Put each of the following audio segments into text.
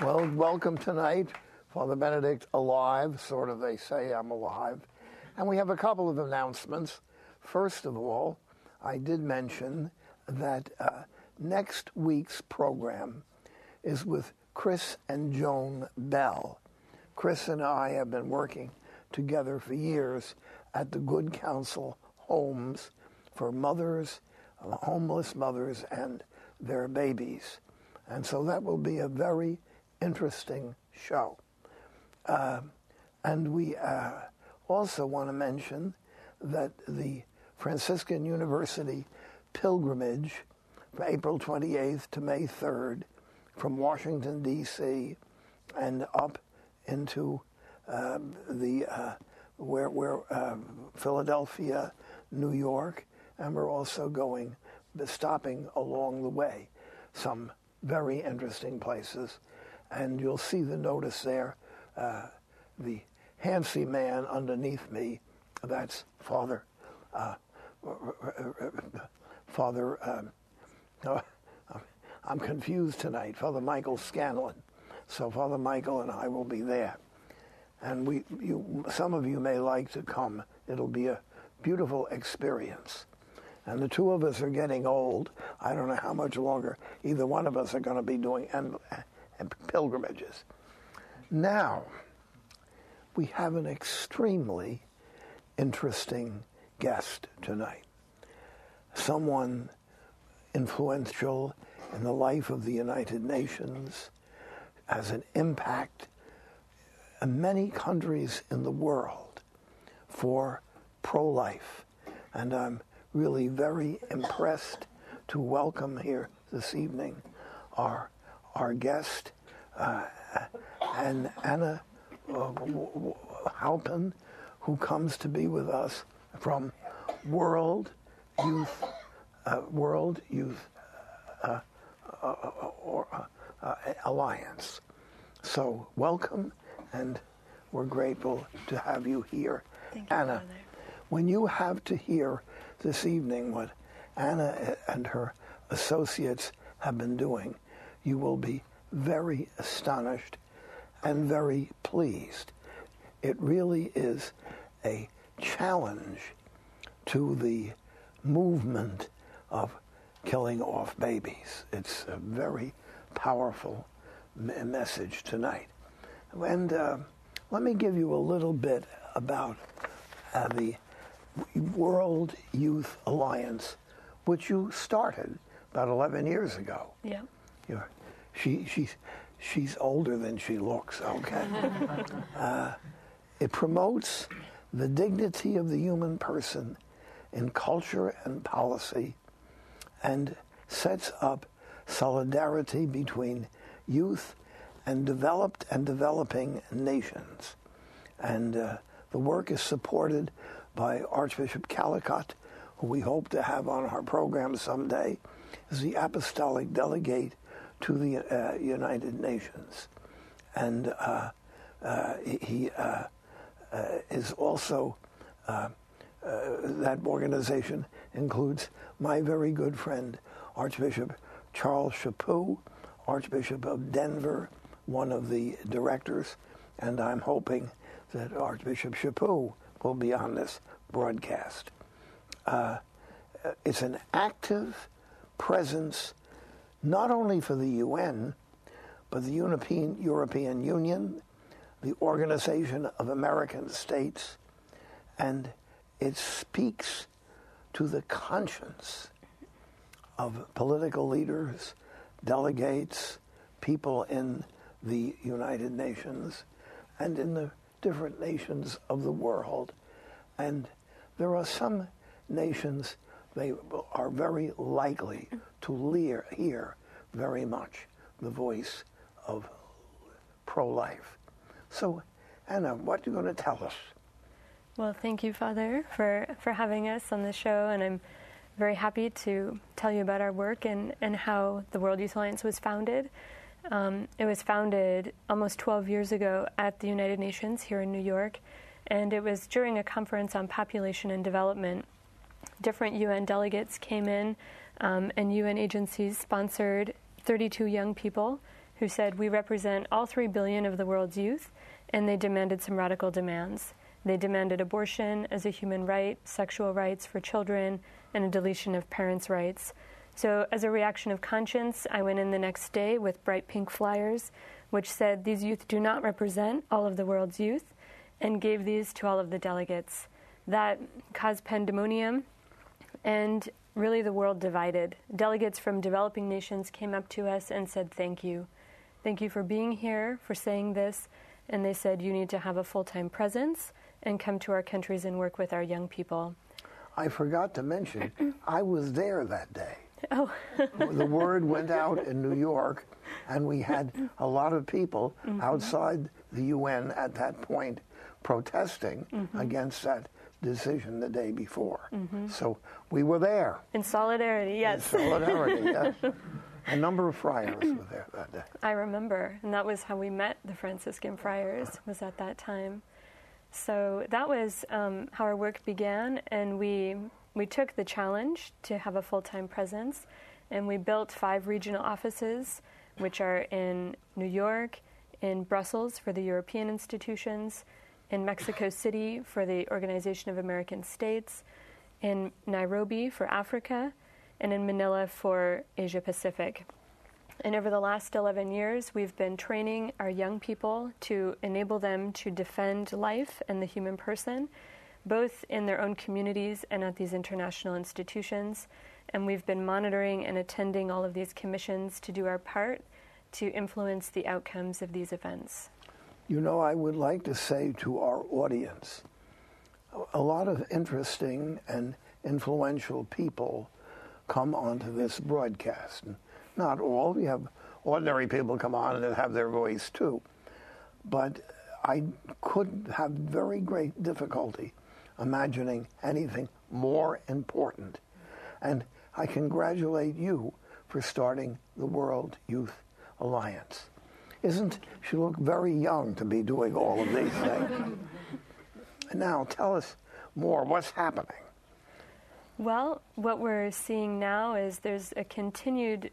Well, welcome tonight, Father Benedict alive, sort of they say I'm alive. And we have a couple of announcements. First of all, I did mention that next week's program is with Chris and Joan Bell. Chris and I have been working together for years at the Good Counsel homes for mothers, homeless mothers, and their babies. And so that will be a very interesting show. And we also want to mention that the Franciscan University pilgrimage from April 28th to May 3rd from Washington, D.C. and up into Philadelphia, New York, and we're also stopping along the way, some very interesting places. And you'll see the notice there, the handsy man underneath me, that's Father, I'm confused tonight, Father Michael Scanlon. So Father Michael and I will be there. And some of you may like to come. It'll be a beautiful experience. And the two of us are getting old. I don't know how much longer either one of us are going to be doing and pilgrimages. Now, we have an extremely interesting guest tonight. Someone influential in the life of the United Nations, has an impact in many countries in the world for pro-life. And I'm really very impressed to welcome here this evening our guest, and Anna Halpine, who comes to be with us from World Youth Alliance. So welcome, and we're grateful to have you here. Thank you, Anna, Father. when you have to hear this evening what Anna and her associates have been doing, you will be very astonished and very pleased. It really is a challenge to the movement of killing off babies. It's a very powerful message tonight. And let me give you a little bit about the World Youth Alliance, which you started about 11 years ago. Yeah. She's older than she looks, okay? It promotes the dignity of the human person in culture and policy, and sets up solidarity between youth and developed and developing nations. And the work is supported by Archbishop Calicut, who we hope to have on our program someday, as the apostolic delegate to the United Nations. And he is also, that organization includes my very good friend, Archbishop Charles Chaput, Archbishop of Denver, one of the directors, and I'm hoping that Archbishop Chaput will be on this broadcast. It's an active presence not only for the UN, but the European Union, the Organization of American States, and it speaks to the conscience of political leaders, delegates, people in the United Nations, and in the different nations of the world And there are some nations, they are very likely to hear very much the voice of pro-life. So, Anna, what are you going to tell us? Well, thank you, Father, for having us on the show, and I'm very happy to tell you about our work and how the World Youth Alliance was founded. It was founded almost 12 years ago at the United Nations here in New York, and it was during a conference on population and development. Different UN delegates came in, and UN agencies sponsored 32 young people who said, we represent all 3 billion of the world's youth, and they demanded some radical demands. They demanded abortion as a human right, sexual rights for children, and a deletion of parents' rights. So as a reaction of conscience, I went in the next day with bright pink flyers, which said, these youth do not represent all of the world's youth, and gave these to all of the delegates. That caused pandemonium, and really the world divided. Delegates from developing nations came up to us and said, thank you. Thank you for being here, for saying this. And they said, you need to have a full-time presence and come to our countries and work with our young people. I forgot to mention, I was there that day. Oh. The word went out in New York, and we had a lot of people outside the UN at that point protesting against that decision the day before. So we were there. In solidarity, yes. In solidarity, yes. A number of friars were there that day. I remember, and that was how we met the Franciscan friars, was at that time. So that was how our work began, and we took the challenge to have a full-time presence, and we built 5 regional offices, which are in New York, in Brussels for the European institutions, in Mexico City for the Organization of American States, in Nairobi for Africa, and in Manila for Asia Pacific. And over the last 11 years, we've been training our young people to enable them to defend life and the human person, both in their own communities and at these international institutions. And we've been monitoring and attending all of these commissions to do our part to influence the outcomes of these events. You know, I would like to say to our audience, a lot of interesting and influential people come onto this broadcast. Not all. We have ordinary people come on and have their voice too. But I could have very great difficulty imagining anything more important. And I congratulate you for starting the World Youth Alliance. She look very young to be doing all of these things. Now, tell us more. What's happening? Well, what we're seeing now is there's a continued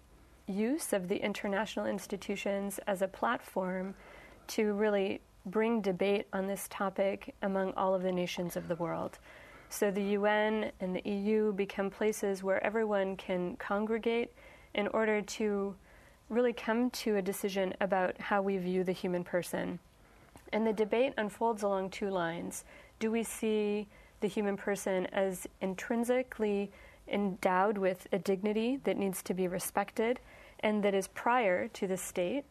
use of the international institutions as a platform to really bring debate on this topic among all of the nations of the world. So the UN and the EU become places where everyone can congregate in order to really come to a decision about how we view the human person. And the debate unfolds along 2 lines. Do we see the human person as intrinsically endowed with a dignity that needs to be respected and that is prior to the state?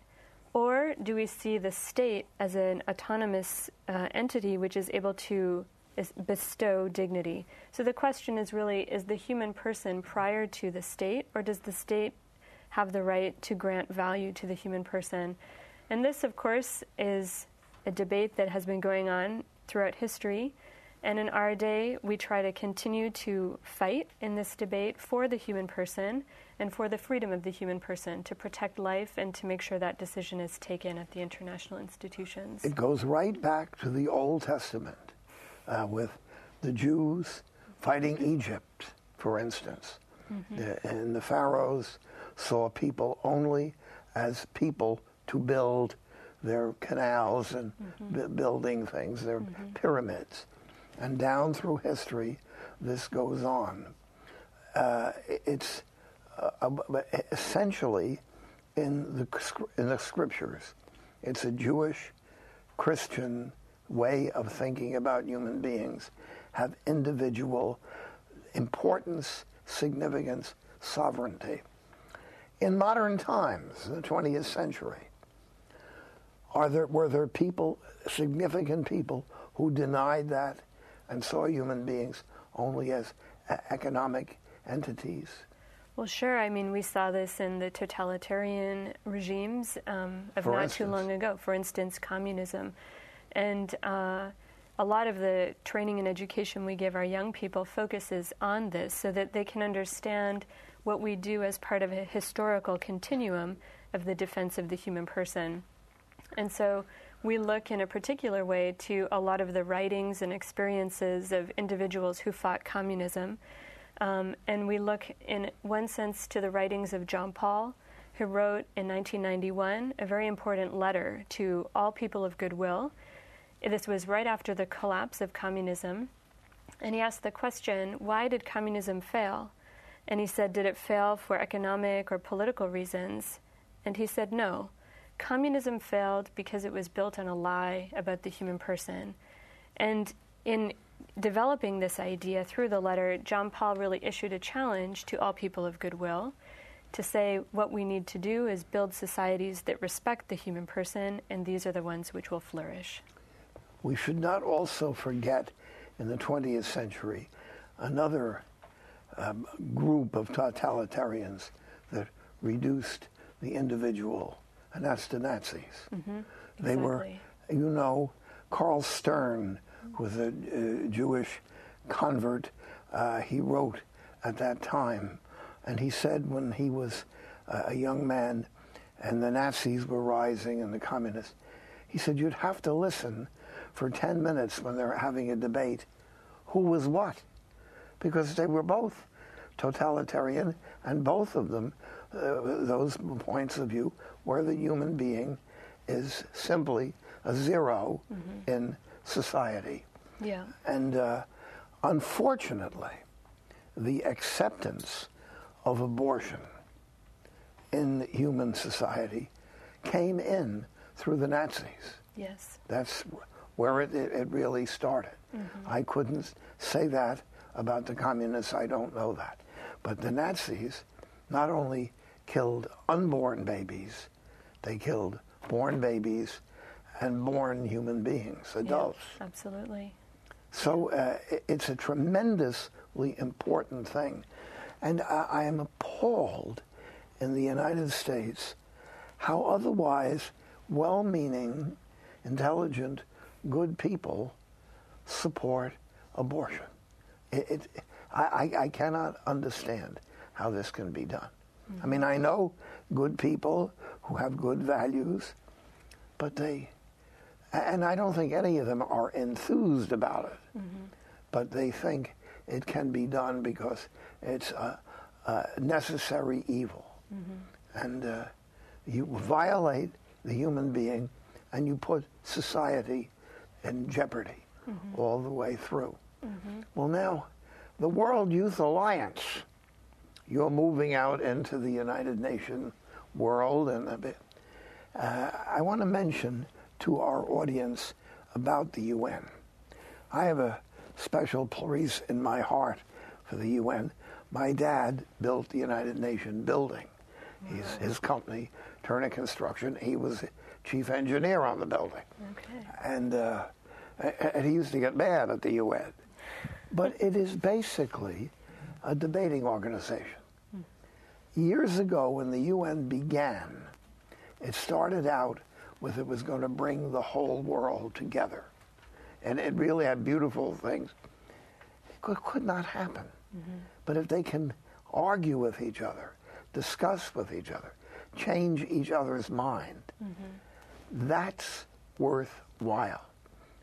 Or do we see the state as an autonomous entity which is able to bestow dignity? So the question is really, is the human person prior to the state, or does the state have the right to grant value to the human person? And this, of course, is a debate that has been going on throughout history. And in our day, we try to continue to fight in this debate for the human person and for the freedom of the human person, to protect life and to make sure that decision is taken at the international institutions. It goes right back to the Old Testament with the Jews fighting Egypt, for instance. And the pharaohs saw people only as people to build their canals and building things, their pyramids. And down through history, this goes on. It's essentially in the scriptures. It's a Jewish, Christian way of thinking about human beings, have individual importance, significance, sovereignty. In modern times, the 20th century, were there people, significant people, who denied that and saw human beings only as economic entities? Well, sure. I mean, we saw this in the totalitarian regimes of not too long ago. For instance, communism. And a lot of the training and education we give our young people focuses on this so that they can understand what we do as part of a historical continuum of the defense of the human person. And so we look in a particular way to a lot of the writings and experiences of individuals who fought communism. And we look, in one sense, to the writings of John Paul, who wrote in 1991 a very important letter to all people of goodwill. This was right after the collapse of communism. And he asked the question, why did communism fail? And he said, did it fail for economic or political reasons? And he said, no. Communism failed because it was built on a lie about the human person. And in developing this idea through the letter, John Paul really issued a challenge to all people of goodwill to say what we need to do is build societies that respect the human person, and these are the ones which will flourish. We should not also forget in the 20th century another group of totalitarians that reduced the individual, and that's the Nazis. Mm-hmm. They were, Carl Stern, who was a Jewish convert. He wrote at that time, and he said when he was a young man and the Nazis were rising and the communists, he said you'd have to listen for 10 minutes when they're having a debate who was what, because they were both totalitarian, and both of them, those points of view, where the human being is simply a zero in society. Yeah. And unfortunately, the acceptance of abortion in human society came in through the Nazis. Yes. That's where it really started. Mm-hmm. I couldn't say that about the communists. I don't know that. But the Nazis not only killed unborn babies, they killed born babies and born human beings, adults. Yes, absolutely. So it's a tremendously important thing. And I am appalled in the United States how otherwise well-meaning, intelligent, good people support abortion. I cannot understand how this can be done. Mm-hmm. I mean, I know good people who have good values, but and I don't think any of them are enthused about it, but they think it can be done because it's a necessary evil. And you violate the human being and you put society in jeopardy all the way through. Well, now, the World Youth Alliance, you're moving out into the United Nations world, and I want to mention to our audience about the UN. I have a special place in my heart for the UN. My dad built the United Nations building. His company, Turner Construction, he was chief engineer on the building. Okay. And he used to get mad at the UN. But it is basically a debating organization. Years ago, when the UN began, it started out with it was going to bring the whole world together. And it really had beautiful things. It could not happen. But if they can argue with each other, discuss with each other, change each other's mind, that's worthwhile.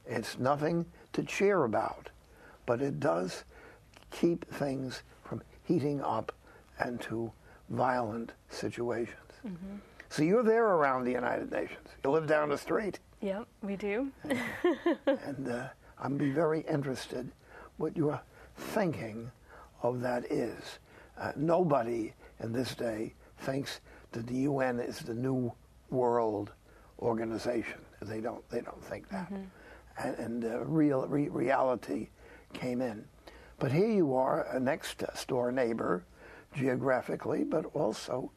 It's nothing to cheer about, but it does keep things from heating up and to violent situations. So you're there around the United Nations. You live down the street. Yep, we do. And I'm be very interested what your thinking of that is. Nobody in this day thinks that the UN is the new world organization. They don't think that. And reality came in. But here you are, a next door neighbor, geographically, but also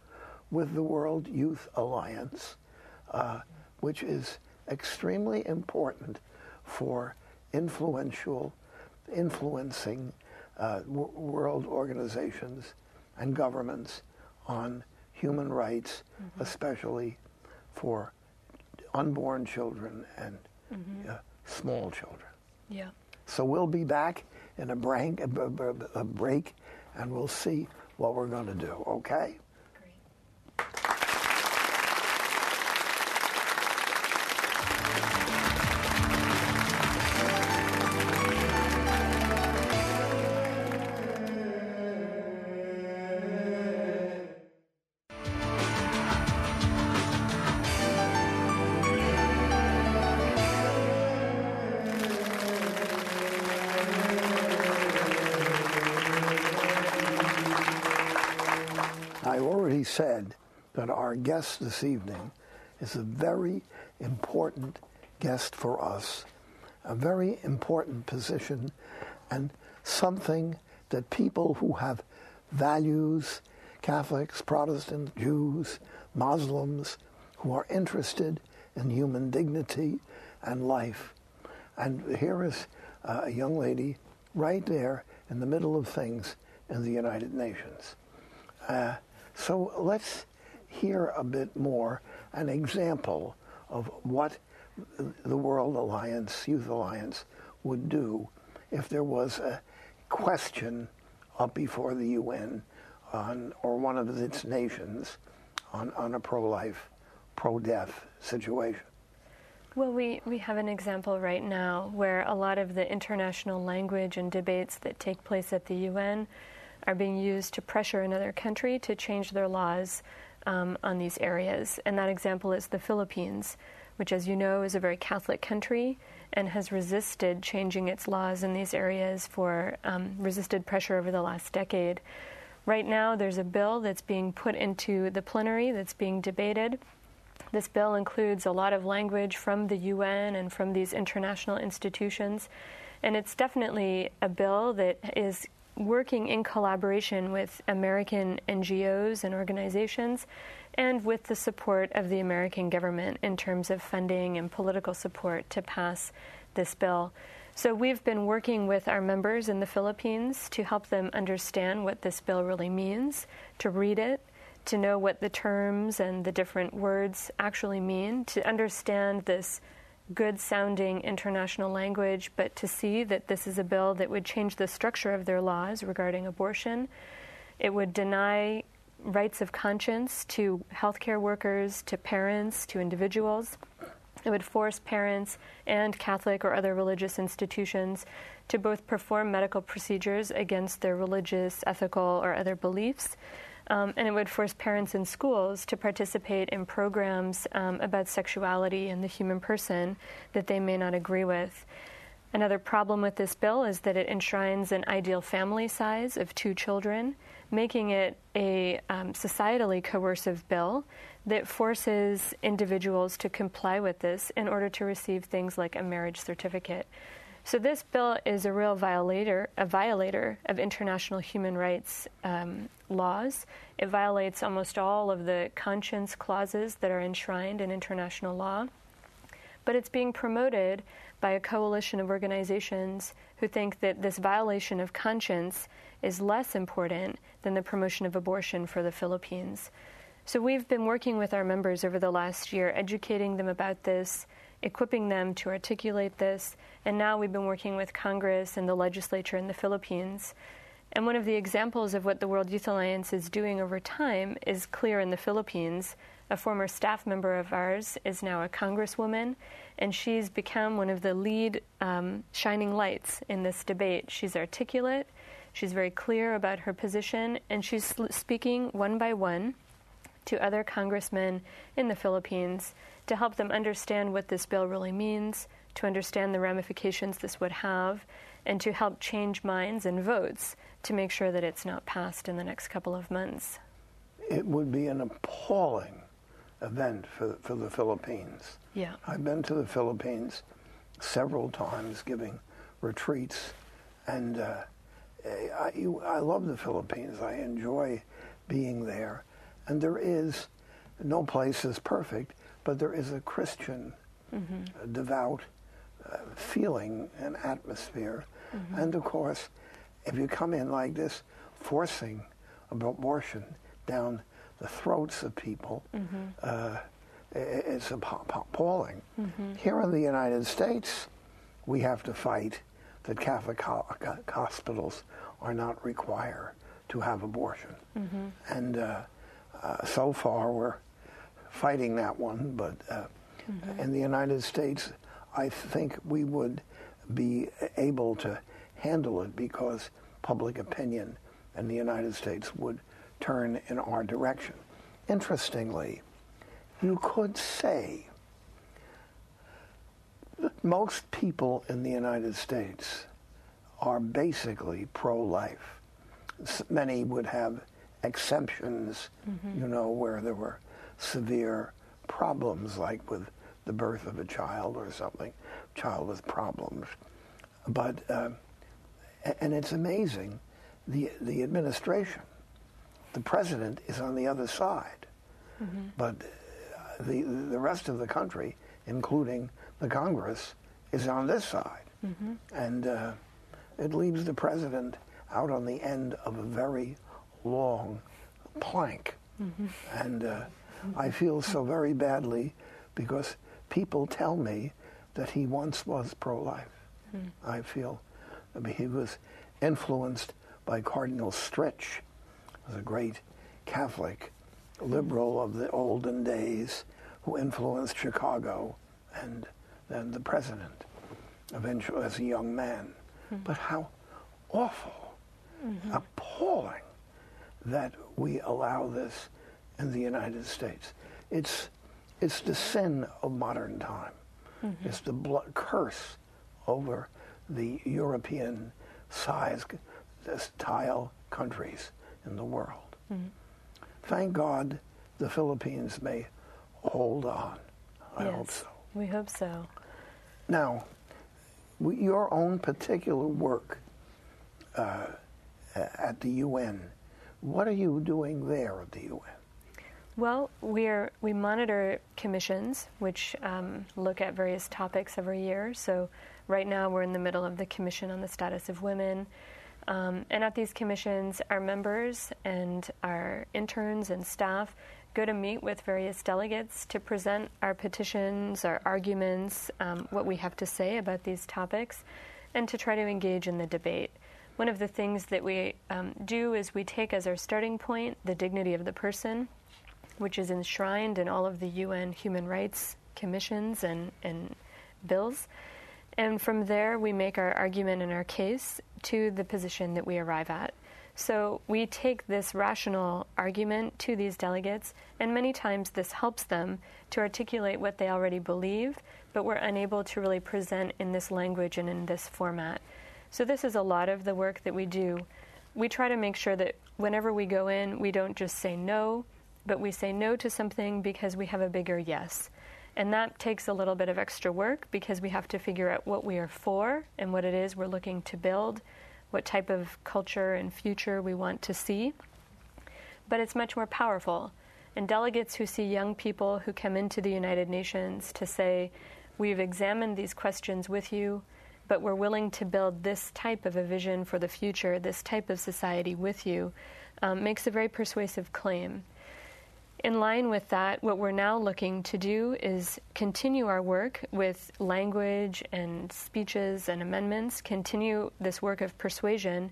with the World Youth Alliance, which is extremely important for influential influencing world organizations and governments on human rights, especially for unborn children and small children. Yeah. So we'll be back in a break, and we'll see what we're going to do, okay? I already said that our guest this evening is a very important guest for us, a very important position, and something that people who have values, Catholics, Protestants, Jews, Muslims, who are interested in human dignity and life. And here is a young lady right there in the middle of things in the United Nations. So let's hear a bit more, an example of what the World Alliance, Youth Alliance, would do if there was a question up before the UN or one of its nations on a pro-life, pro-death situation. Well, we have an example right now where a lot of the international language and debates that take place at the UN are being used to pressure another country to change their laws on these areas. And that example is the Philippines, which, as you know, is a very Catholic country and has resisted changing its laws in these areas resisted pressure over the last decade. Right now, there's a bill that's being put into the plenary that's being debated. This bill includes a lot of language from the UN and from these international institutions. And it's definitely a bill that is working in collaboration with American NGOs and organizations and with the support of the American government in terms of funding and political support to pass this bill. So we've been working with our members in the Philippines to help them understand what this bill really means, to read it, to know what the terms and the different words actually mean, to understand this good-sounding international language, but to see that this is a bill that would change the structure of their laws regarding abortion. It would deny rights of conscience to healthcare workers, to parents, to individuals. It would force parents and Catholic or other religious institutions to both perform medical procedures against their religious, ethical, or other beliefs. And it would force parents in schools to participate in programs about sexuality and the human person that they may not agree with. Another problem with this bill is that it enshrines an ideal family size of 2 children, making it a societally coercive bill that forces individuals to comply with this in order to receive things like a marriage certificate. So this bill is a real violator of international human rights laws. It violates almost all of the conscience clauses that are enshrined in international law. But it's being promoted by a coalition of organizations who think that this violation of conscience is less important than the promotion of abortion for the Philippines. So we've been working with our members over the last year, educating them about this, equipping them to articulate this, and now we've been working with Congress and the legislature in the Philippines. And one of the examples of what the World Youth Alliance is doing over time is clear in the Philippines. A former staff member of ours is now a congresswoman, and she's become one of the lead shining lights in this debate. She's articulate, she's very clear about her position, and she's speaking one by one to other congressmen in the Philippines to help them understand what this bill really means, to understand the ramifications this would have, and to help change minds and votes to make sure that it's not passed in the next couple of months. It would be an appalling event for the Philippines. Yeah. I've been to the Philippines several times giving retreats, and I love the Philippines. I enjoy being there. And there is, no place is perfect, but there is a Christian, devout feeling and atmosphere. And of course, if you come in like this, forcing abortion down the throats of people, it's appalling. Here in the United States, we have to fight that Catholic hospitals are not required to have abortion. And so far we're fighting that one, but in the United States, I think we would be able to handle it because public opinion in the United States would turn in our direction. Interestingly, you could say that most people in the United States are basically pro-life. Many would have exceptions, you know, where there were severe problems, like with the birth of a child or something, child with problems. But, and it's amazing, the administration, the president is on the other side, but the rest of the country, including the Congress, is on this side. And it leaves the president out on the end of a very long plank. And I feel so very badly because people tell me that he once was pro-life. I feel he was influenced by Cardinal Stritch, who was a great Catholic liberal of the olden days who influenced Chicago and then the president eventually as a young man. But how awful, appalling that we allow this in the United States. It's the sin of modern time. It's the curse over the European-sized tile countries in the world. Thank God the Philippines may hold on. I hope so. We hope so. Now, your own particular work at the UN, what are you doing there at the UN? Well, we monitor commissions, which look at various topics every year. So right now we're in the middle of the Commission on the Status of Women. And at these commissions, our members and our interns and staff go to meet with various delegates to present our petitions, our arguments, what we have to say about these topics, and to try to engage in the debate. One of the things that we do is we take as our starting point the dignity of the person, which is enshrined in all of the UN human rights commissions and bills. And from there, we make our argument and our case to the position that we arrive at. So we take this rational argument to these delegates, and many times this helps them to articulate what they already believe, but we're unable to really present in this language and in this format. So this is a lot of the work that we do. We try to make sure that whenever we go in, we don't just say no, but we say no to something because we have a bigger yes. And that takes a little bit of extra work because we have to figure out what we are for and what it is we're looking to build, what type of culture and future we want to see. But it's much more powerful. And delegates who see young people who come into the United Nations to say, we've examined these questions with you, but we're willing to build this type of a vision for the future, this type of society with you, makes a very persuasive claim. In line with that, what we're now looking to do is continue our work with language and speeches and amendments, continue this work of persuasion,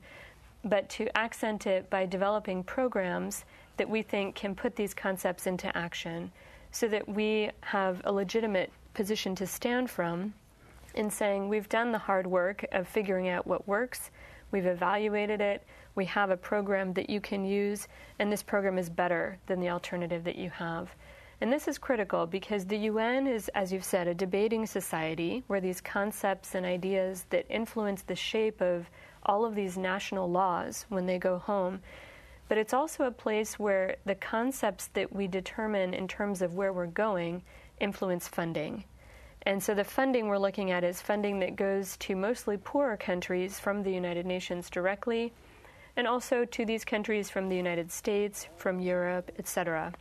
but to accent it by developing programs that we think can put these concepts into action so that we have a legitimate position to stand from in saying we've done the hard work of figuring out what works, we've evaluated it, we have a program that you can use, and this program is better than the alternative that you have. And this is critical because the UN is, as you've said, a debating society where these concepts and ideas that influence the shape of all of these national laws when they go home. But it's also a place where the concepts that we determine in terms of where we're going influence funding. And so the funding we're looking at is funding that goes to mostly poorer countries from the United Nations directly, and also to these countries from the United States, from Europe, etc.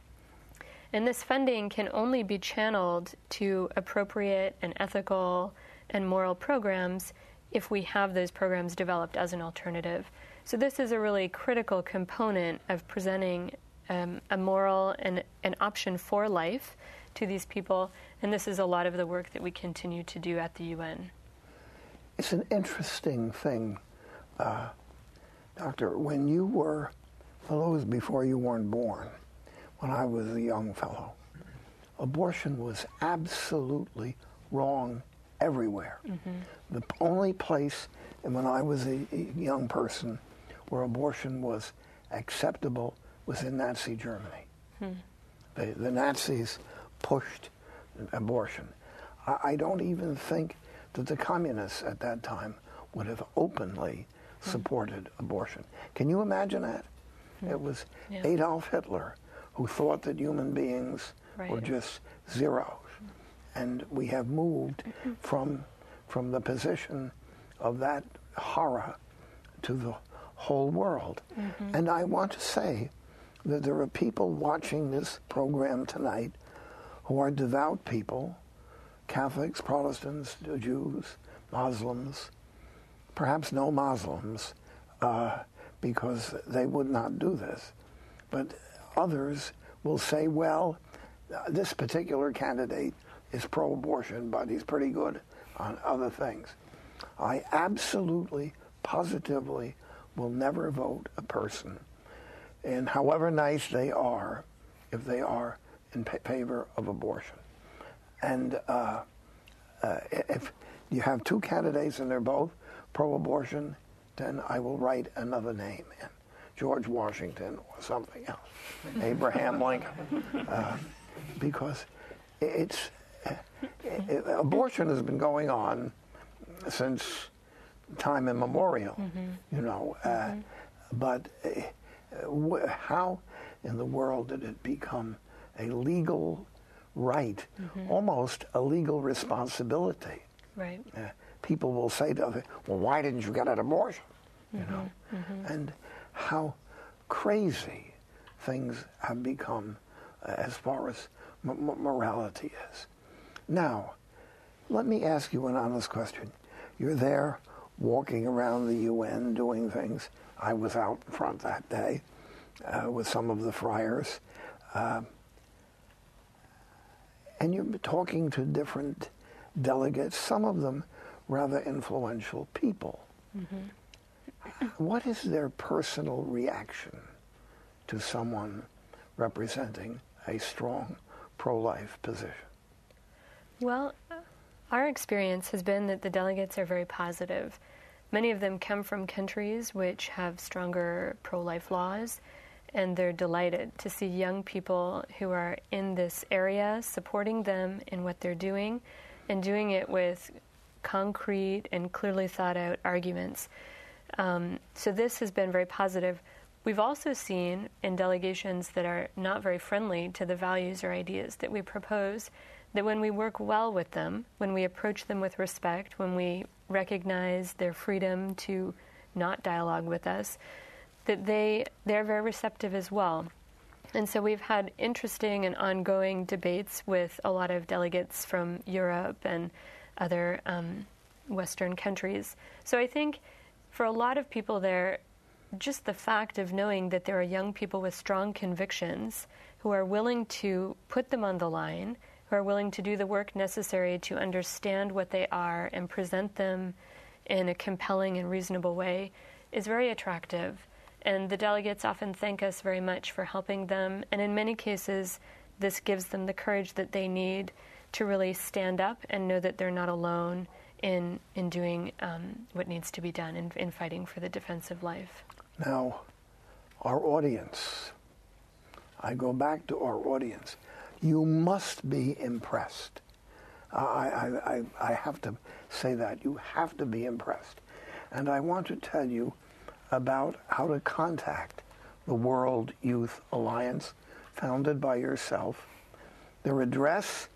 And this funding can only be channeled to appropriate and ethical and moral programs if we have those programs developed as an alternative. So this is a really critical component of presenting a moral and an option for life to these people, and this is a lot of the work that we continue to do at the UN. It's an interesting thing, Doctor, when you were, well, it was before you weren't born, when I was a young fellow, abortion was absolutely wrong everywhere. The only place, and when I was a young person, where abortion was acceptable was in Nazi Germany. The Nazis pushed abortion. I don't even think that the communists at that time would have openly supported abortion. Can you imagine that? It was Adolf Hitler who thought that human beings were just zeros. And we have moved from the position of that horror to the whole world. And I want to say that there are people watching this program tonight who are devout people, Catholics, Protestants, Jews, Muslims, perhaps no Muslims, because they would not do this. But others will say, well, this particular candidate is pro-abortion, but he's pretty good on other things. I absolutely, positively will never vote a person, and however nice they are, if they are in favor of abortion. And if you have two candidates and they're both pro-abortion, then I will write another name in. George Washington or something else. Abraham Lincoln. Because abortion has been going on since time immemorial, you know. But how in the world did it become a legal right, almost a legal responsibility? Right. People will say to others, well, why didn't you get an abortion? You know, and how crazy things have become as far as morality is. Now, let me ask you an honest question. You're there walking around the UN doing things. I was out front that day with some of the friars. And you're talking to different delegates, some of them rather influential people. What is their personal reaction to someone representing a strong pro-life position? Well, our experience has been that the delegates are very positive. Many of them come from countries which have stronger pro-life laws, and they're delighted to see young people who are in this area supporting them in what they're doing, and doing it with concrete and clearly thought out arguments. So this has been very positive. We've also seen in delegations that are not very friendly to the values or ideas that we propose, that when we work well with them, when we approach them with respect, when we recognize their freedom to not dialogue with us, that they're very receptive as well. And so we've had interesting and ongoing debates with a lot of delegates from Europe and other Western countries. So I think for a lot of people there, just the fact of knowing that there are young people with strong convictions who are willing to put them on the line, who are willing to do the work necessary to understand what they are and present them in a compelling and reasonable way is very attractive. And the delegates often thank us very much for helping them. And in many cases, this gives them the courage that they need to really stand up and know that they're not alone in doing what needs to be done in fighting for the defense of life. Now, our audience, I go back to our audience. You must be impressed. I have to say that. You have to be impressed. And I want to tell you about how to contact the World Youth Alliance, founded by yourself. Their address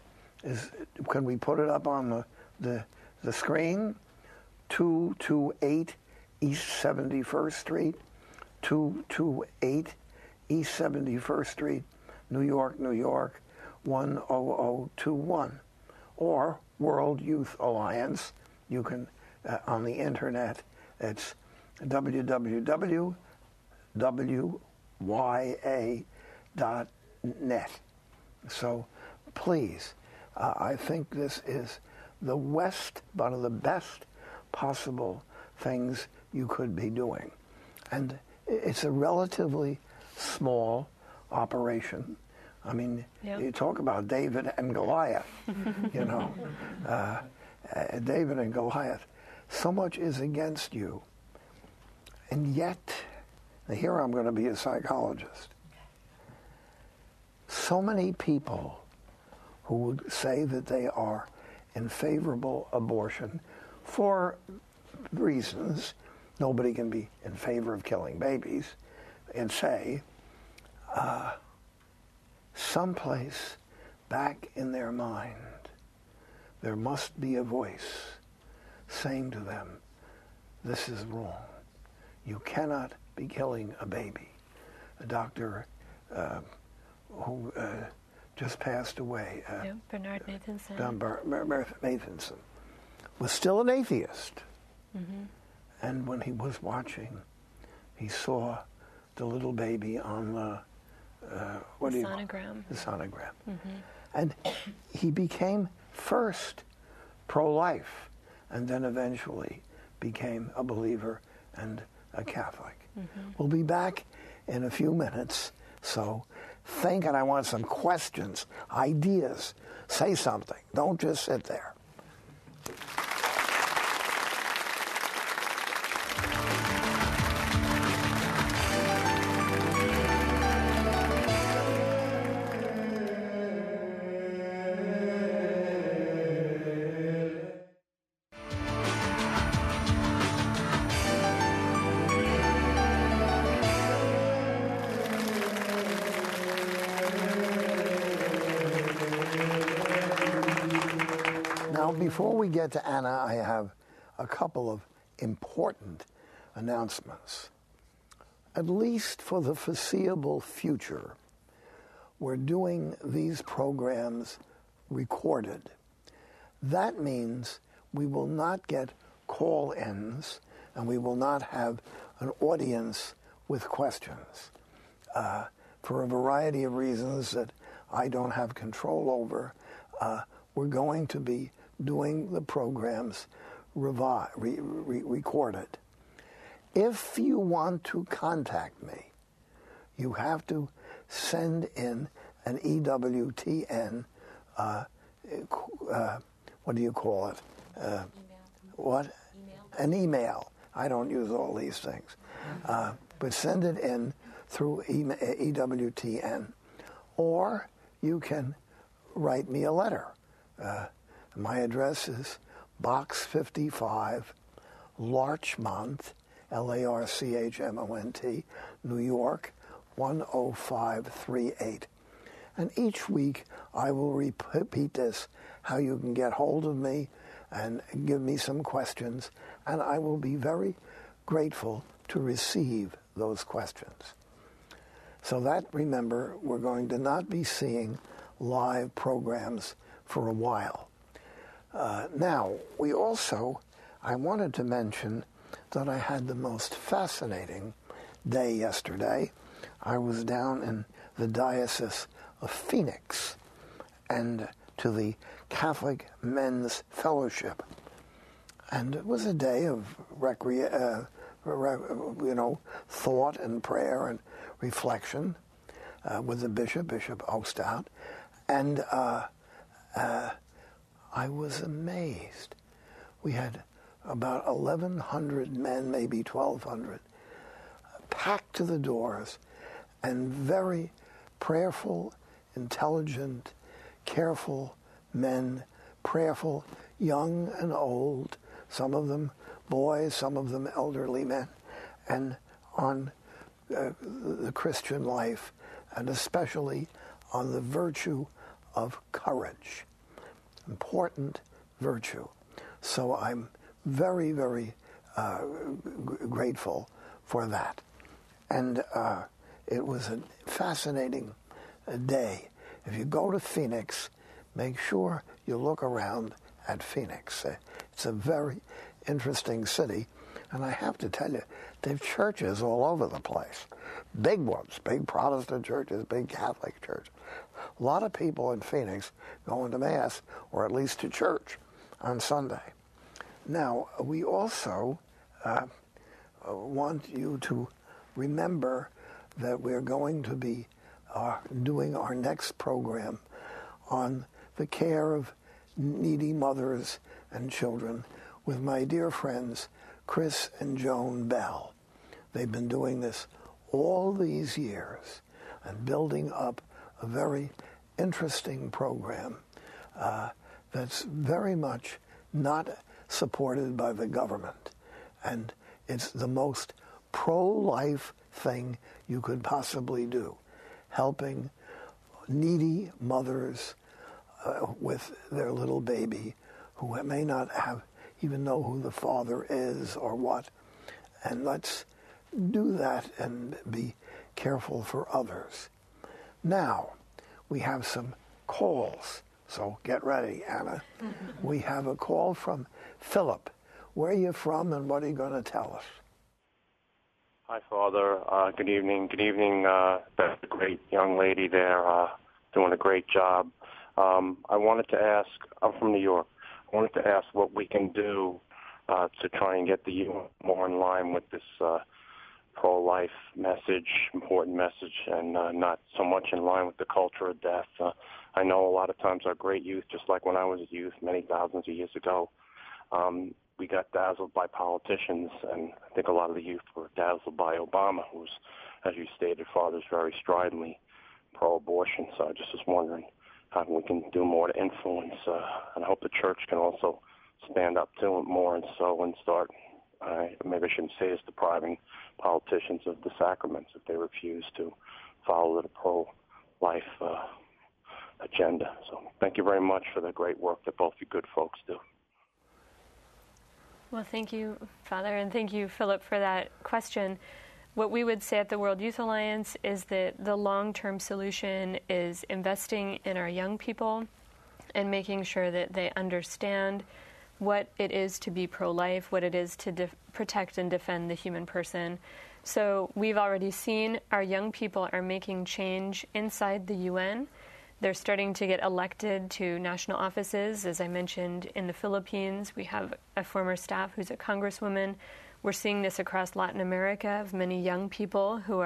is, can we put it up on the screen? 228 East 71st Street, 228 East 71st Street, New York, New York, 10021. Or World Youth Alliance. You can on the internet. It's www.wya.net. So please, I think this is one of the best possible things you could be doing. And it's a relatively small operation. I mean, you talk about David and Goliath, you know. David and Goliath. So much is against you. And yet, here I'm going to be a psychologist. So many people who would say that they are in favorable abortion for reasons. Nobody can be in favor of killing babies, and say, someplace back in their mind, there must be a voice saying to them, this is wrong. You cannot be killing a baby. A doctor who just passed away, Bernard Nathanson. Nathanson, was still an atheist. Mm-hmm. And when he was watching, he saw the little baby on the sonogram. The sonogram. Mm-hmm. And he became first pro-life, and then eventually became a believer and a Catholic. Mm-hmm. We'll be back in a few minutes, so think, and I want some questions, ideas. Say something. Don't just sit there. Before we get to Anna, I have a couple of important announcements. At least for the foreseeable future, we're doing these programs recorded. That means we will not get call-ins, and we will not have an audience with questions. For a variety of reasons that I don't have control over, we're going to be doing the programs recorded. If you want to contact me, you have to send in an EWTN, what do you call it? Email. What? Email. An email. I don't use all these things. But send it in through EWTN. Or you can write me a letter. My address is Box 55, Larchmont, Larchmont, New York, 10538. And each week I will repeat this, how you can get hold of me and give me some questions, and I will be very grateful to receive those questions. So that, remember, we're going to not be seeing live programs for a while. Now, I wanted to mention that I had the most fascinating day yesterday. I was down in the Diocese of Phoenix and to the Catholic Men's Fellowship. And it was a day of thought and prayer and reflection with the Bishop Ostout. And I was amazed. We had about 1,100 men, maybe 1,200, packed to the doors, and very prayerful, intelligent, careful men, prayerful, young and old, some of them boys, some of them elderly men, and on the Christian life, and especially on the virtue of courage. Important virtue. So I'm very, very grateful for that. And it was a fascinating day. If you go to Phoenix, make sure you look around at Phoenix. It's a very interesting city. And I have to tell you, they have churches all over the place. Big ones, big Protestant churches, big Catholic churches. A lot of people in Phoenix going to Mass, or at least to church, on Sunday. Now, we also want you to remember that we're going to be doing our next program on the care of needy mothers and children with my dear friends Chris and Joan Bell. They've been doing this all these years and building up a very interesting program that's very much not supported by the government. And it's the most pro-life thing you could possibly do, helping needy mothers with their little baby who may not even know who the father is or what. And let's do that and be careful for others. Now, we have some calls, so get ready, Anna. We have a call from Philip. Where are you from and what are you going to tell us? Hi, Father. Good evening. Good evening. That's a great young lady there, doing a great job. I wanted to ask, I'm from New York, I wanted to ask what we can do to try and get the youth more in line with this pro-life message, important message, and not so much in line with the culture of death. I know a lot of times our great youth, just like when I was a youth many thousands of years ago, we got dazzled by politicians, and I think a lot of the youth were dazzled by Obama, who's, as you stated, Father, is very stridently pro-abortion. So I just was wondering how we can do more to influence, and I hope the church can also stand up to it more and start, maybe I shouldn't say it's depriving politicians of the sacraments if they refuse to follow the pro-life agenda. So thank you very much for the great work that both you good folks do. Well, thank you, Father, and thank you, Philip, for that question. What we would say at the World Youth Alliance is that the long-term solution is investing in our young people and making sure that they understand what it is to be pro-life, what it is to protect and defend the human person. So we've already seen our young people are making change inside the UN. They're starting to get elected to national offices. As I mentioned, in the Philippines, we have a former staff who's a congresswoman. We're seeing this across Latin America of many young people who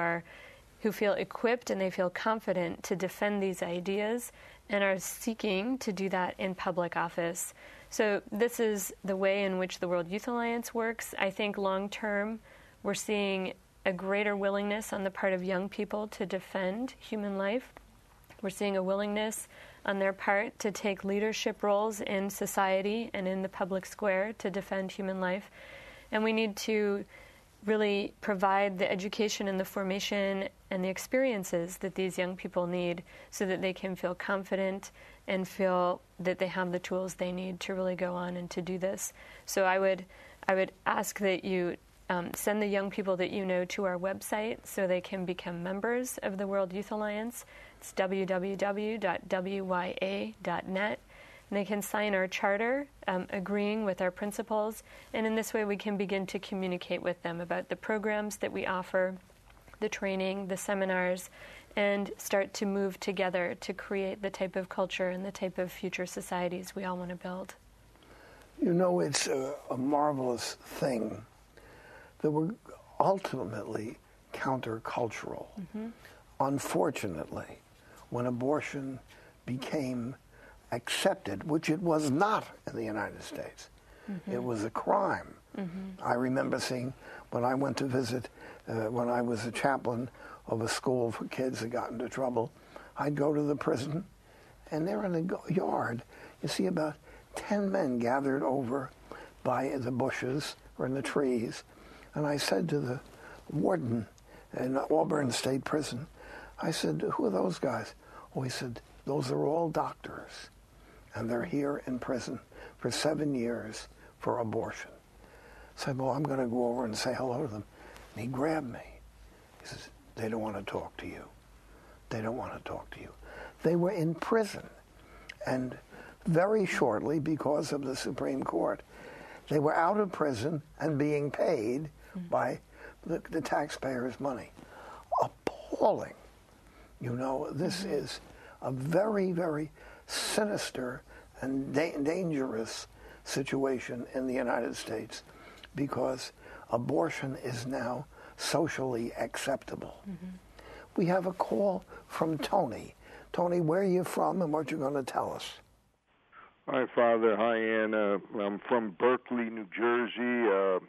feel equipped and they feel confident to defend these ideas and are seeking to do that in public office. So this is the way in which the World Youth Alliance works. I think long term, we're seeing a greater willingness on the part of young people to defend human life. We're seeing a willingness on their part to take leadership roles in society and in the public square to defend human life. And we need to really provide the education and the formation and the experiences that these young people need so that they can feel confident and feel that they have the tools they need to really go on and to do this. So I would ask that you send the young people that you know to our website so they can become members of the World Youth Alliance. It's www.wya.net. And they can sign our charter, agreeing with our principles, and in this way we can begin to communicate with them about the programs that we offer, the training, the seminars, and start to move together to create the type of culture and the type of future societies we all want to build. You know, it's a marvelous thing that we're ultimately countercultural. Mm-hmm. Unfortunately, when abortion became accepted, which it was not in the United States. Mm-hmm. It was a crime. Mm-hmm. I remember seeing, when I went to visit, when I was a chaplain of a school for kids that got into trouble, I'd go to the prison, and there in the yard, you see about 10 men gathered over by the bushes or in the trees, and I said to the warden in Auburn State Prison, I said, who are those guys? Oh, he said, those are all doctors. And they're here in prison for 7 years for abortion. I said, well, I'm going to go over and say hello to them. And he grabbed me. He says, they don't want to talk to you. They don't want to talk to you. They were in prison. And very shortly, because of the Supreme Court, They were out of prison and being paid by the taxpayers' money. Appalling. You know, this is a very, very sinister and dangerous situation in the United States because abortion is now socially acceptable. We have a call from Tony. Tony, where are you from and what you're going to tell us? Hi, Father. Hi, Anna. I'm from Berkeley, New Jersey,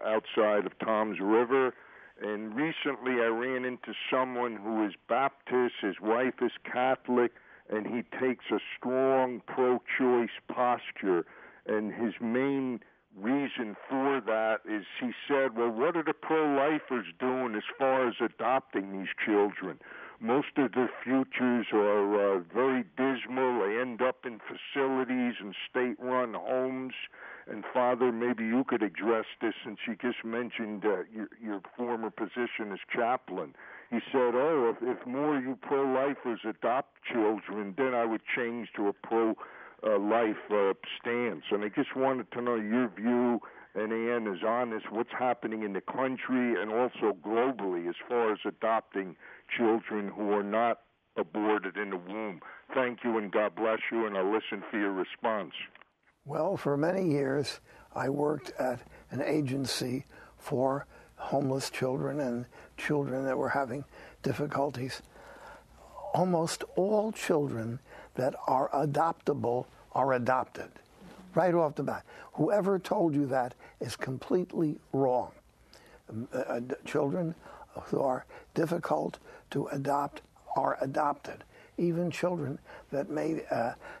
outside of Toms River. And recently I ran into someone who is Baptist, his wife is Catholic, and he takes a strong pro-choice posture. And his main reason for that is he said, well, what are the pro-lifers doing as far as adopting these children? Most of their futures are very dismal. They end up in facilities and state-run homes. And, Father, maybe you could address this since you just mentioned your former position as chaplain. He said, if more of you pro-lifers adopt children, then I would change to a pro-life stance. And I just wanted to know your view, and Ann is on this, what's happening in the country and also globally as far as adopting children who are not aborted in the womb. Thank you, and God bless you, and I'll listen for your response. Well, for many years, I worked at an agency for homeless children and children that were having difficulties. Almost all children that are adoptable are adopted, right off the bat. Whoever told you that is completely wrong. Children who are difficult to adopt are adopted. Even children that may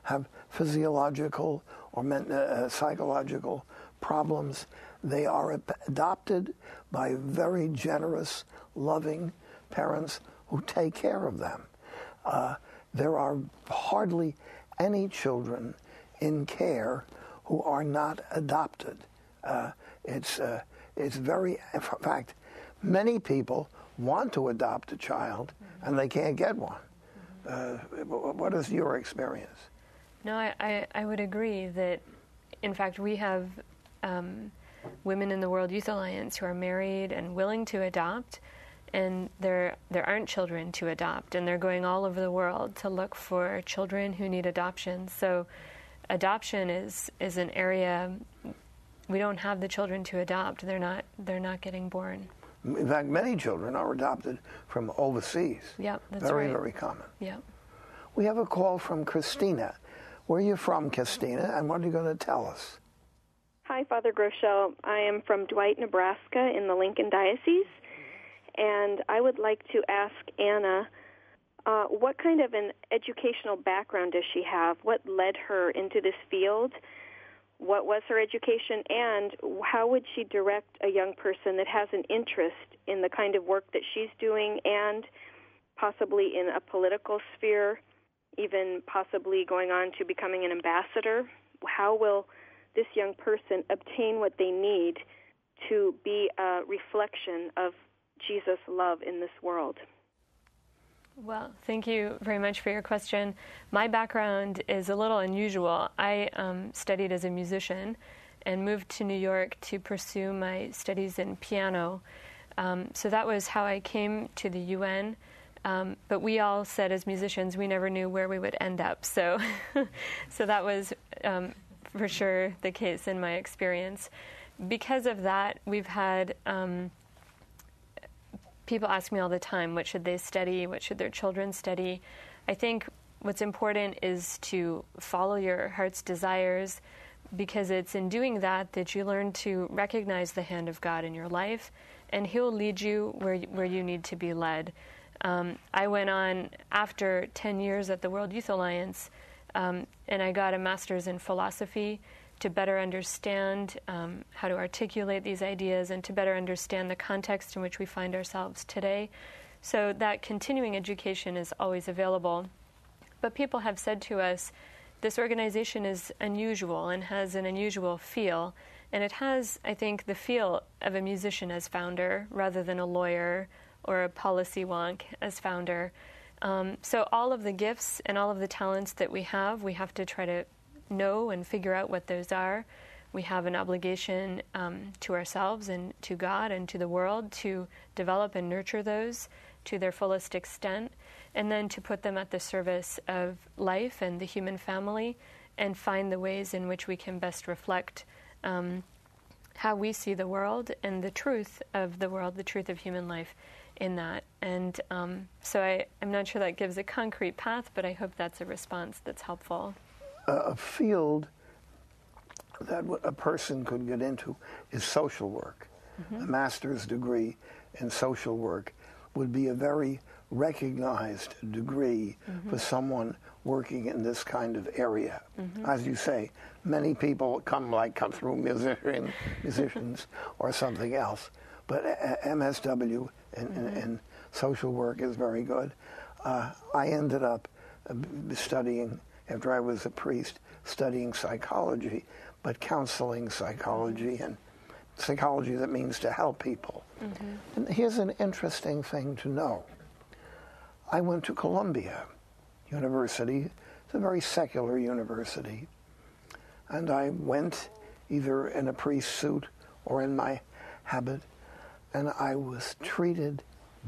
have physiological or psychological problems, they are adopted by very generous, loving parents who take care of them. There are hardly any children in care who are not adopted. It's very, in fact, many people want to adopt a child and they can't get one. What is your experience? No, I would agree that, in fact, we have women in the World Youth Alliance who are married and willing to adopt, and there aren't children to adopt, and they're going all over the world to look for children who need adoption. So adoption is an area we don't have the children to adopt. They're not getting born. In fact, many children are adopted from overseas. Yep, that's very, right. Very common. Yep. We have a call from Christina. Where are you from, Christina, and what are you going to tell us? Hi, Father Groeschel. I am from Dwight, Nebraska, in the Lincoln Diocese, and I would like to ask Anna, what kind of an educational background does she have? What led her into this field? What was her education, and how would she direct a young person that has an interest in the kind of work that she's doing and possibly in a political sphere, even possibly going on to becoming an ambassador? How will this young person obtain what they need to be a reflection of Jesus' love in this world? Well, thank you very much for your question. My background is a little unusual. I studied as a musician and moved to New York to pursue my studies in piano. So that was how I came to the UN. But we all said as musicians we never knew where we would end up. So, so that was for sure the case in my experience. Because of that, we've had people ask me all the time, what should they study? What should their children study? I think what's important is to follow your heart's desires, because it's in doing that that you learn to recognize the hand of God in your life, and He'll lead you where you need to be led. I went on after 10 years at the World Youth Alliance, and I got a master's in philosophy to better understand how to articulate these ideas and to better understand the context in which we find ourselves today. So that continuing education is always available. But people have said to us, this organization is unusual and has an unusual feel. And it has, I think, the feel of a musician as founder rather than a lawyer or a policy wonk as founder. So all of the gifts and all of the talents that we have to try to know and figure out what those are. we have an obligation to ourselves and to God and to the world to develop and nurture those to their fullest extent, and then to put them at the service of life and the human family, and find the ways in which we can best reflect how we see the world and the truth of the world, the truth of human life in that. And so I'm not sure that gives a concrete path, but I hope that's a response that's helpful. A field that a person could get into is social work. A master's degree in social work would be a very recognized degree for someone working in this kind of area. As you say, many people come through musicians or something else, but MSW in social work is very good. I ended up studying, after I was a priest, studying psychology, but counseling psychology and psychology that means to help people. And here's an interesting thing to know. I went to Columbia University. It's a very secular university. And I went either in a priest's suit or in my habit, and I was treated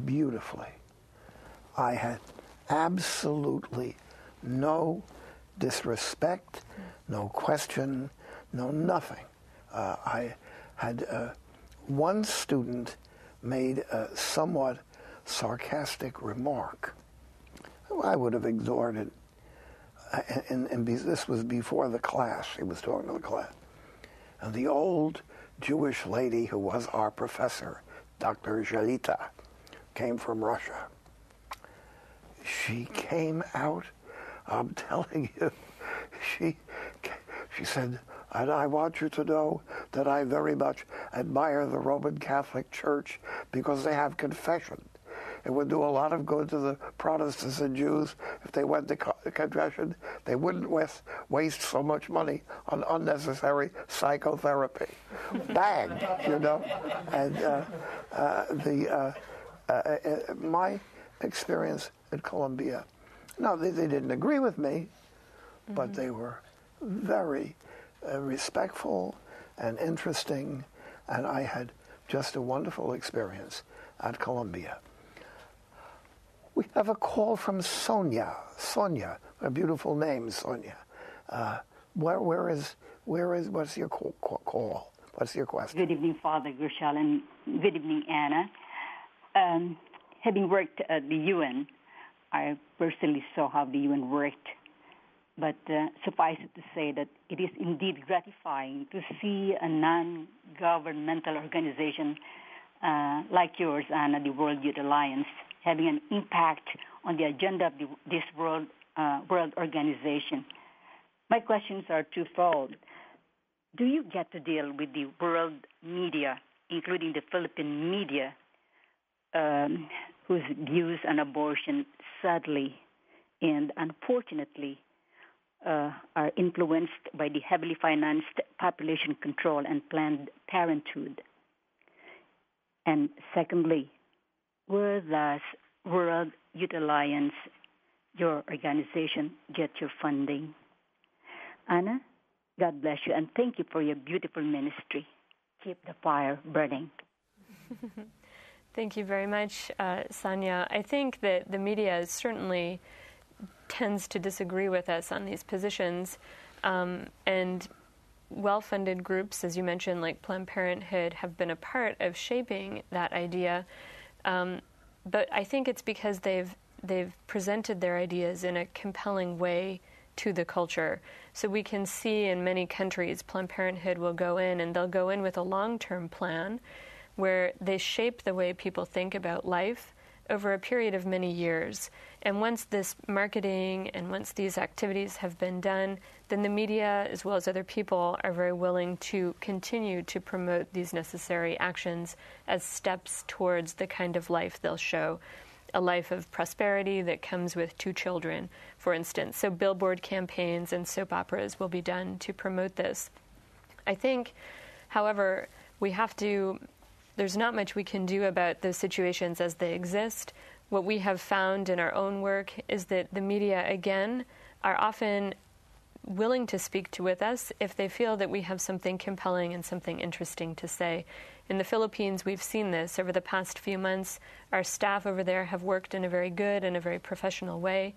beautifully. I had absolutely no disrespect, no question, no nothing. I had one student made a somewhat sarcastic remark. I would have ignored it. And this was before the class. He was talking to the class. And the old Jewish lady who was our professor, Dr. Zhelita, came from Russia. She came out, I'm telling you, she said, and I want you to know that I very much admire the Roman Catholic Church because they have confession. It would do a lot of good to the Protestants and Jews if they went to confession. They wouldn't waste so much money on unnecessary psychotherapy. Bang, you know. And my experience at Columbia, no, they didn't agree with me, but they were very respectful and interesting, and I had just a wonderful experience at Columbia. We have a call from Sonia. Sonia, a beautiful name, Sonia. What's your call? What's your question? Good evening, Father Groeschel, and good evening, Anna. Having worked at the UN, I personally saw how the UN worked. But suffice it to say that it is indeed gratifying to see a non-governmental organization like yours, Anna, the World Youth Alliance, having an impact on the agenda of this world organization. My questions are twofold. Do you get to deal with the world media, including the Philippine media, whose views on abortion sadly and unfortunately are influenced by the heavily financed population control and Planned Parenthood? And secondly, where does World Youth Alliance, your organization, get your funding? Anna, God bless you, and thank you for your beautiful ministry. Keep the fire burning. Thank you very much, Sonia. I think that the media certainly tends to disagree with us on these positions, and well-funded groups, as you mentioned, like Planned Parenthood, have been a part of shaping that idea. But I think it's because they've presented their ideas in a compelling way to the culture. So we can see in many countries, Planned Parenthood will go in, and they'll go in with a long-term plan where they shape the way people think about life over a period of many years. And once this marketing and once these activities have been done, then the media, as well as other people, are very willing to continue to promote these necessary actions as steps towards the kind of life they'll show, a life of prosperity that comes with 2 children, for instance. So billboard campaigns and soap operas will be done to promote this. I think, however, there's not much we can do about those situations as they exist. What we have found in our own work is that the media, again, are often willing to speak with us if they feel that we have something compelling and something interesting to say. In the Philippines, we've seen this over the past few months. Our staff over there have worked in a very good and a very professional way.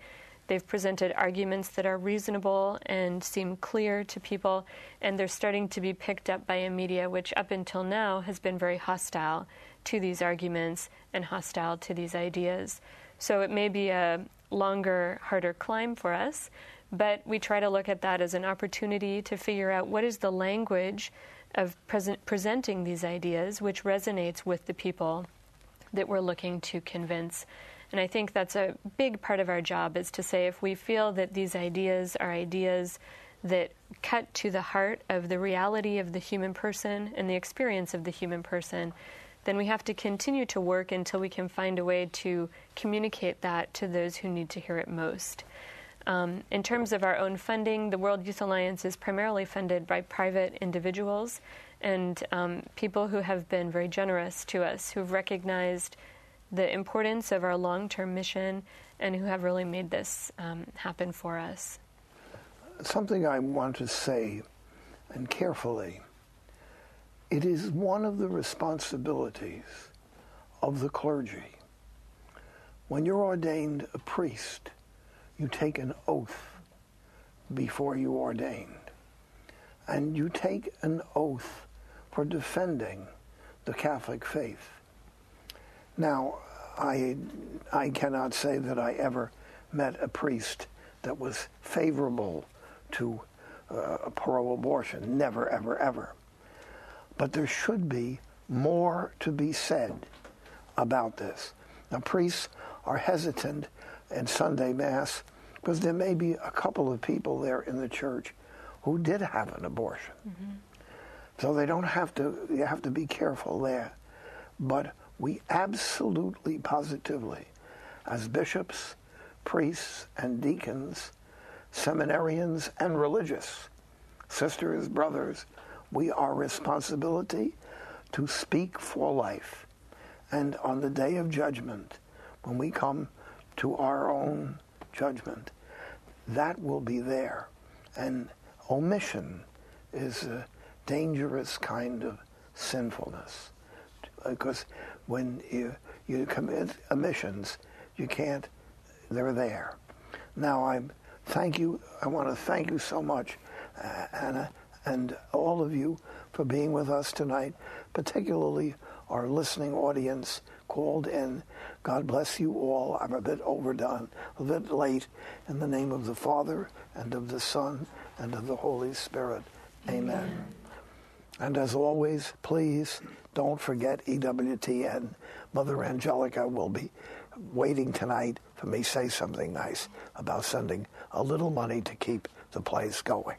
They've presented arguments that are reasonable and seem clear to people, and they're starting to be picked up by a media which up until now has been very hostile to these arguments and hostile to these ideas. So it may be a longer, harder climb for us, but we try to look at that as an opportunity to figure out what is the language of presenting these ideas which resonates with the people that we're looking to convince. And I think that's a big part of our job, is to say if we feel that these ideas are ideas that cut to the heart of the reality of the human person and the experience of the human person, then we have to continue to work until we can find a way to communicate that to those who need to hear it most. In terms of our own funding, the World Youth Alliance is primarily funded by private individuals and people who have been very generous to us, who have recognized the importance of our long-term mission and who have really made this happen for us. Something I want to say, and carefully, it is one of the responsibilities of the clergy. When you're ordained a priest, you take an oath before you ordained. And you take an oath for defending the Catholic faith. Now, I cannot say that I ever met a priest that was favorable to pro-abortion. Never, ever, ever. But there should be more to be said about this. Now, priests are hesitant in Sunday Mass because there may be a couple of people there in the church who did have an abortion. Mm-hmm. So they don't have to, you have to be careful there. But we absolutely, positively, as bishops, priests, and deacons, seminarians, and religious, sisters, brothers, we are responsibility to speak for life. And on the day of judgment, when we come to our own judgment, that will be there. And omission is a dangerous kind of sinfulness, because when you commit omissions, you can't, they're there. Now, I want to thank you so much, Anna, and all of you for being with us tonight, particularly our listening audience called in. God bless you all. I'm a bit overdone, a bit late. In the name of the Father, and of the Son, and of the Holy Spirit. Amen. And as always, please don't forget EWTN. Mother Angelica will be waiting tonight for me to say something nice about sending a little money to keep the place going.